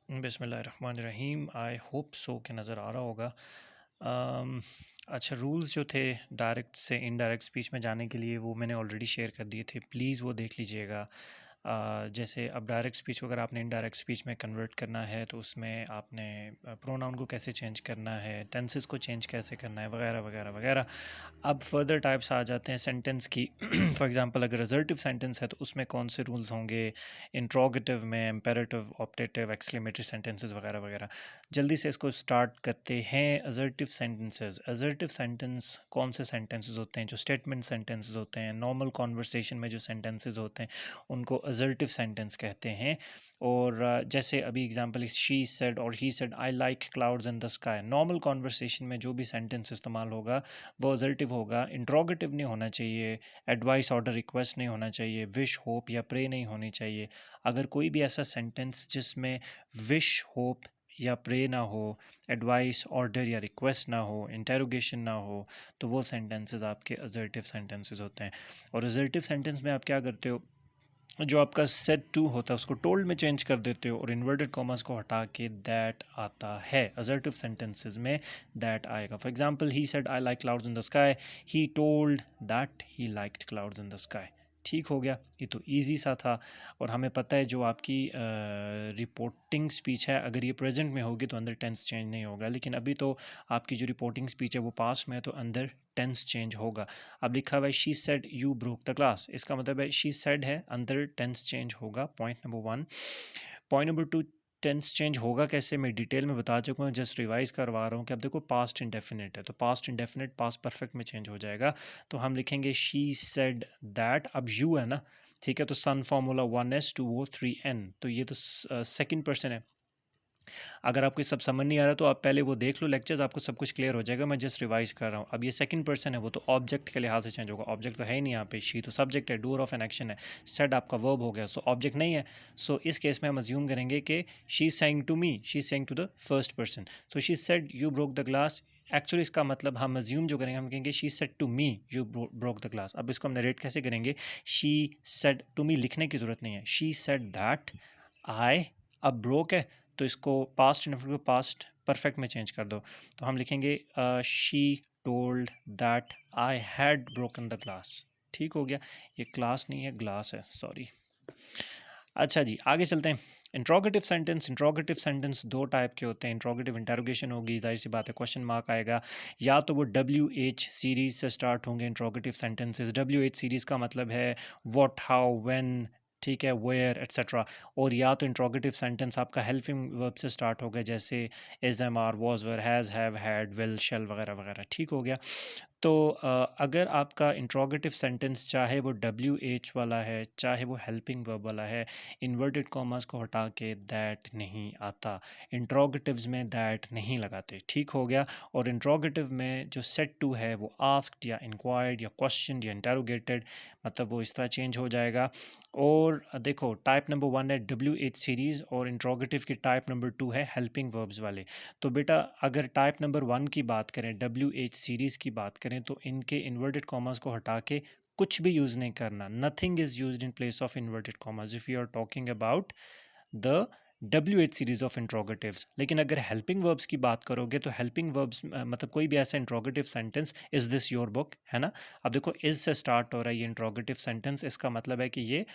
बिस्मिल्लाहिर्रहमानिर्रहीम। I hope so कि नज़र आ रहा होगा। अच्छा, रूल्स जो थे डायरेक्ट से इनडायरेक्ट स्पीच में जाने के लिए वो मैंने ऑलरेडी शेयर कर दिए थे, प्लीज़ वो देख लीजिएगा। जैसे अब डायरेक्ट स्पीच को अगर आपने इनडायरेक्ट स्पीच में कन्वर्ट करना है तो उसमें आपने प्रोनाउन को कैसे चेंज करना है, टेंसेस को चेंज कैसे करना है, वगैरह वगैरह वगैरह। अब फर्दर टाइप्स आ जाते हैं सेंटेंस की। फॉर एग्जांपल अगर असर्टिव सेंटेंस है तो उसमें कौन से रूल्स होंगे, इंट्रोगेटिव में, इम्पेरेटिव, ऑप्टेटिव, एक्सक्लेमेटरी सेंटेंसेस वगैरह वगैरह। जल्दी से इसको स्टार्ट करते हैं। असर्टिव सेंटेंसेस, असर्टिव सेंटेंस कौन से सेंटेंसेस होते हैं? जो स्टेटमेंट सेंटेंसेस होते हैं, नॉर्मल कॉन्वर्सेशन में जो सेंटेंसेस होते हैं उनको असर्टिव सेंटेंस कहते हैं। और जैसे अभी एग्जांपल शी सेड और he said I like clouds in the sky, normal conversation में जो भी सेंटेंस इस्तेमाल होगा वो असर्टिव होगा। इंट्रोगेटिव नहीं होना चाहिए, एडवाइस, ऑर्डर, रिक्वेस्ट नहीं होना चाहिए, विश, होप या प्रे नहीं होनी चाहिए। अगर कोई भी ऐसा सेंटेंस जिसमें विश, होप या प्रे ना हो, एडवाइस, ऑर्डर या रिक्वेस्ट ना हो, इंटेरोगेशन ना हो, तो वो सेंटेंसेस आपके असर्टिव सेंटेंसेस होते हैं। और असर्टिव सेंटेंस में आप क्या करते हो, जो आपका सेड टू होता है उसको टोल्ड में चेंज कर देते हो और इन्वर्टेड कॉमर्स को हटा के दैट आता है। असर्टिव सेंटेंसेस में दैट आएगा। For example he said I like clouds in the sky, he told that he liked clouds in the sky. ठीक हो गया, ये तो इजी सा था। और हमें पता है जो आपकी रिपोर्टिंग स्पीच है अगर ये प्रेजेंट में होगी तो अंदर टेंस चेंज नहीं होगा, लेकिन अभी तो आपकी जो रिपोर्टिंग स्पीच है वो पास्ट में है तो अंदर टेंस चेंज होगा। अब लिखा हुआ है she said you broke the glass, इसका मतलब है शी सेड है, अंदर टेंस चेंज होगा। Point number one. Point number two, tense change होगा कैसे मैं डिटेल में बता चुका हूँ, जस्ट रिवाइज करवा रहा हूँ कि अब देखो पास्ट इंडेफिनिट है तो पास्ट इंडेफिनिट पास्ट परफेक्ट में चेंज हो जाएगा। तो हम लिखेंगे शी सेड दैट, अब यू है ना, ठीक है, तो सन फॉर्मूला 1s 2o 3n, तो ये तो सेकंड पर्सन है। अगर आपको ये सब समझ नहीं आ रहा तो आप पहले वो देख लो लेक्चर्स, आपको सब कुछ क्लियर हो जाएगा। मैं जस्ट रिवाइज कर रहा हूँ। अब ये सेकंड पर्सन है वो तो ऑब्जेक्ट के लिहाज से चेंज होगा, ऑब्जेक्ट तो है ही नहीं यहाँ पे। शी तो सब्जेक्ट है, डूअर ऑफ एन एक्शन है, सेड आपका वर्ब हो गया, सो ऑब्जेक्ट नहीं है। सो इस केस में हम अज्यूम करेंगे कि she saying to me, she saying to the first person. So she said you broke the glass, actually इसका मतलब हम अज्यूम जो करेंगे हम कहेंगे she said to me you broke the glass. अब इसको हम नरेट कैसे करेंगे? शी सेड टू मी लिखने की ज़रूरत नहीं है, शी सेड दैट आई, अब ब्रोक है तो इसको पास्ट इंडेफिनिट को पास्ट परफेक्ट में चेंज कर दो। तो हम लिखेंगे she told that I had broken the glass. ठीक हो गया, ये क्लास नहीं है ग्लास है, सॉरी। अच्छा जी, आगे चलते हैं। इंट्रोगेटिव सेंटेंस, इंट्रोगेटिव सेंटेंस दो टाइप के होते हैं। इंट्रोगेटिव इंटेरोगेशन होगी, जाहिर सी बात है क्वेश्चन मार्क आएगा, या तो वो WH सीरीज से स्टार्ट होंगे इंट्रोगेटिव सेंटेंसेस। WH सीरीज का मतलब है व्हाट, हाउ, व्हेन, ठीक है, वेयर एट्सेट्रा। और या तो इंट्रोगेटिव सेंटेंस आपका हेल्पिंग वर्ब से स्टार्ट होगा, जैसे is, am, are, was, were, has, have, had, will, shall वगैरह वगैरह। ठीक हो गया। तो अगर आपका इंट्रोगेटिव सेंटेंस चाहे वो WH वाला है चाहे वो हेल्पिंग वर्ब वाला है, इन्वर्टेड कॉमर्स को हटा के दैट नहीं आता। इंट्रोगेटिव्स में दैट नहीं लगाते। ठीक हो गया। और इंट्रोगेटिव में जो सेट टू है वो आस्क्ड या इंक्वायर्ड या क्वेश्चन या इंटेरोगेटेड, मतलब वो इस तरह चेंज हो जाएगा। और देखो टाइप नंबर वन है WH सीरीज़ और इंट्रोगेटिव की टाइप नंबर टू है हेल्पिंग वर्ब्स वाले। तो बेटा अगर टाइप नंबर वन की बात करें, WH सीरीज़ की बात करें, तो इनके इन्वर्टेड कॉमर्स को हटा के कुछ भी यूज़ नहीं करना। Nothing is used in place of inverted commas if you are talking about the WH series of interrogatives. लेकिन अगर हेल्पिंग वर्ब्स की बात करोगे तो हेल्पिंग वर्ब्स मतलब कोई भी ऐसा interrogative sentence, is this your book, है ना। अब देखो इज से स्टार्ट हो रहा है ये इंट्रोगेटिव सेंटेंस, इसका मतलब है कि ये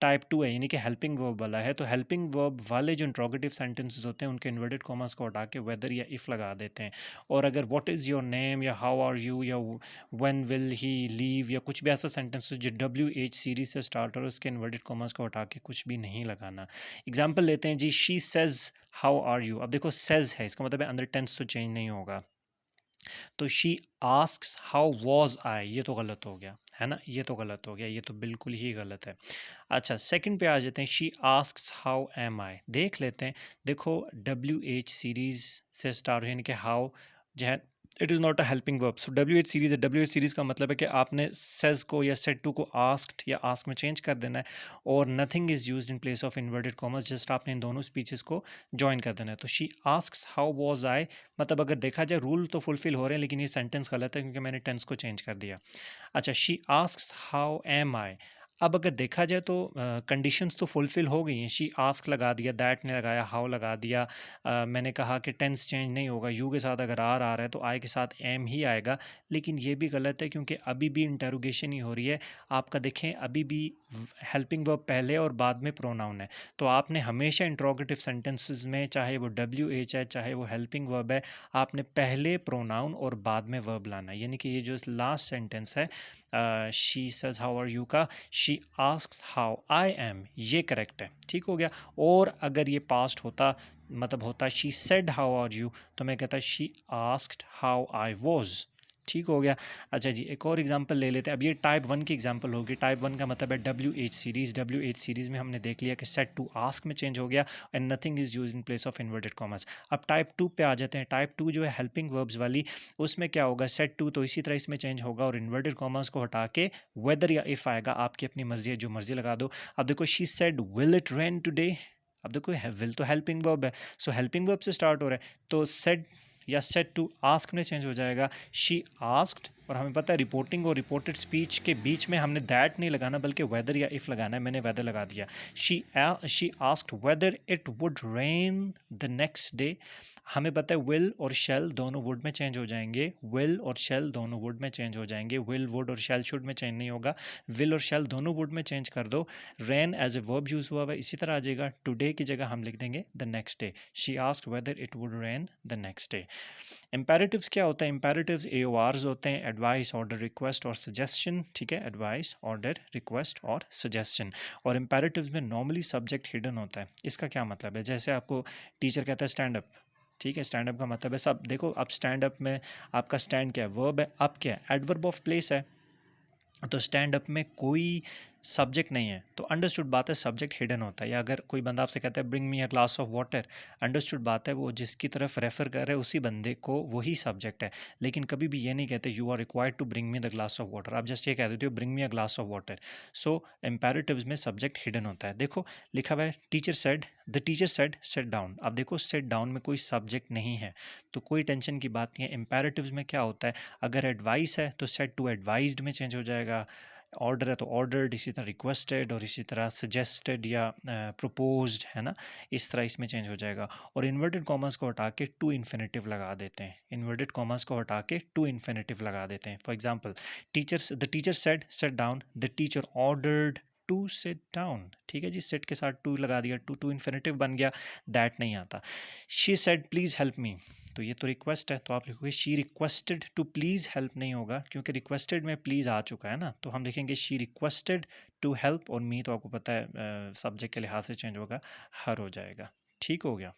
टाइप टू है, यानी कि हेल्पिंग वर्ब वाला है। तो हेल्पिंग वर्ब वाले जो इंट्रोगेटिव सेंटेंसेस होते हैं उनके इन्वर्टेड कॉमर्स को हटा के वेदर या इफ़ लगा देते हैं। और अगर व्हाट इज़ योर नेम या हाउ आर यू या व्हेन विल ही लीव या कुछ भी ऐसा सेंटेंस जो WH सीरीज से स्टार्ट हो, उसके इन्वर्टेड कॉमर्स को हटा के कुछ भी नहीं लगाना। एग्जाम्पल लेते हैं जी, she says how are you. अब देखो सेज है, इसका मतलब है अंदर टेंस तो चेंज नहीं होगा। तो she asks how was I, ये तो गलत हो गया, है ना, ये तो गलत हो गया, ये तो बिल्कुल ही गलत है। अच्छा सेकंड पे आ जाते हैं, शी आस्क्स हाउ एम आई। देख लेते हैं, देखो WH सीरीज से स्टार्ट यानी कि हाउ जो है it is not a helping verb. So WH series है, WH सीरीज का मतलब है कि आपने सेज को या सेड टू को आस्क्ड या आस्क में चेंज कर देना है। और nothing is used in place of inverted commerce, just आपने इन दोनों स्पीचेस को ज्वाइन कर देना है। तो she asks how was I, मतलब अगर देखा जाए रूल तो फुलफिल हो रहे हैं लेकिन ये सेंटेंस गलत है क्योंकि मैंने टेंस को चेंज कर दिया। अच्छा, शी आस्क्स हाउ एम आई, अब अगर देखा जाए तो कंडीशंस तो फुलफ़िल हो गई हैं। शी आस्क लगा दिया, दैट ने लगाया, हाउ लगा दिया। मैंने कहा कि टेंस चेंज नहीं होगा, यू के साथ अगर आर आ रहा है तो आई के साथ एम ही आएगा। लेकिन ये भी गलत है क्योंकि अभी भी इंटरोगेशन ही हो रही है। आपका देखें अभी भी हेल्पिंग वर्ब पहले और बाद में प्रोनाउन है। तो आपने हमेशा इंट्रोगेटिव सेंटेंसेस में, चाहे वो WH है, चाहे वो हेल्पिंग वर्ब है, आपने पहले प्रोनाउन और बाद में वर्ब लाना है। यानी कि ये जो लास्ट सेंटेंस है, she says how are you का she asks how I am, ये करेक्ट है। ठीक हो गया। और अगर ये पास्ट होता, मतलब होता she said how are you, तो मैं कहता she asked how I was. ठीक हो गया। अच्छा जी, एक और एग्जांपल ले लेते हैं। अब ये टाइप 1 की एग्जांपल होगी। टाइप 1 का मतलब है WH सीरीज़। WH सीरीज़ में हमने देख लिया कि सेट टू आस्क में चेंज हो गया and nothing is use in place of inverted commerce. अब टाइप 2 पे आ जाते हैं। टाइप 2 जो है हेल्पिंग वर्ब्स वाली, उसमें क्या होगा, सेट टू तो इसी तरह इसमें चेंज होगा और इन्वर्टेड कॉमर्स को हटा के वेदर या इफ़ आएगा। आपकी अपनी मर्जी है, जो मर्जी लगा दो। अब देखो she said will it rain today. अब देखो विल तो हेल्पिंग वर्ब है, सो हेल्पिंग वर्ब से स्टार्ट हो रहा है, तो सेड या सेट टू आस्क में चेंज हो जाएगा। शी आस्क्ड, और हमें पता है रिपोर्टिंग और रिपोर्टेड स्पीच के बीच में हमने दैट नहीं लगाना बल्कि वेदर या इफ़ लगाना है। मैंने वेदर लगा दिया। She asked whether it would rain the next day. हमें पता है विल और शेल दोनों वुड में चेंज हो जाएंगे। विल और शेल दोनों वुड में चेंज हो जाएंगे। विल वुड और शेल शुड में चेंज नहीं होगा। विल और शेल दोनों वुड में चेंज कर दो। Rain as a verb use हुआ है, इसी तरह आ जाएगा। टुडे की जगह हम लिख देंगे the next day. She asked whether it would rain the next day. Imperatives क्या होता है? इम्पेरेटिव्स AORs होते हैं, एडवाइस, ऑर्डर, रिक्वेस्ट और सजेशन। ठीक है, एडवाइस, ऑर्डर, रिक्वेस्ट और सजेशन। और इम्पेरेटिव्स में नॉर्मली सब्जेक्ट हिडन होता है। इसका क्या मतलब है? जैसे आपको टीचर कहता है स्टैंड अप। ठीक है, स्टैंड अप का मतलब है सब देखो। अब स्टैंड अप में आपका स्टैंड क्या है? वर्ब है। अप क्या है? एडवर्ब ऑफ प्लेस है। तो स्टैंड अप में कोई सब्जेक्ट नहीं है, तो अंडरस्टूड बात है सब्जेक्ट हिडन होता है। या अगर कोई बंदा आपसे कहता है bring me a glass of water, understood बात है वो जिसकी तरफ रेफर कर रहे हैं उसी बंदे को वही सब्जेक्ट है। लेकिन कभी भी ये नहीं कहते you are required to bring me the glass of water, आप जस्ट ये कह देते हो bring me a glass of water. So imperatives में सब्जेक्ट हिडन होता है। देखो लिखा हुआ है teacher said, the teacher said set down. अब देखो सेट डाउन में कोई सब्जेक्ट नहीं है, तो कोई टेंशन की बात नहीं है। इम्पेरेटिव्स में क्या होता है, अगर एडवाइस है तो सेट टू एडवाइज्ड में चेंज हो जाएगा। ऑर्डर है तो ऑर्डर्ड, इसी तरह रिक्वेस्टेड, और इसी तरह सजेस्टेड या प्रपोज्ड, है ना, इस तरह इसमें चेंज हो जाएगा। और इन्वर्टेड कॉमर्स को हटा के टू इन्फिनेटिव लगा देते हैं। इन्वर्टेड कॉमर्स को हटा के टू इन्फिनेटिव लगा देते हैं। For example teachers, the teacher said set down, the teacher ordered to sit down. ठीक है जी, सिट के साथ टू लगा दिया, टू टू इन्फिनेटिव बन गया। दैट नहीं आता। She said please help me, तो ये तो रिक्वेस्ट है, तो आप लिखोगे she requested to please help. नहीं होगा क्योंकि रिक्वेस्टेड में प्लीज़ आ चुका है ना, तो हम लिखेंगे शी रिक्वेस्टेड टू हेल्प। और मी तो आपको पता है सब्जेक्ट के लिहाज से चेंज होगा, हर हो जाएगा। ठीक हो गया।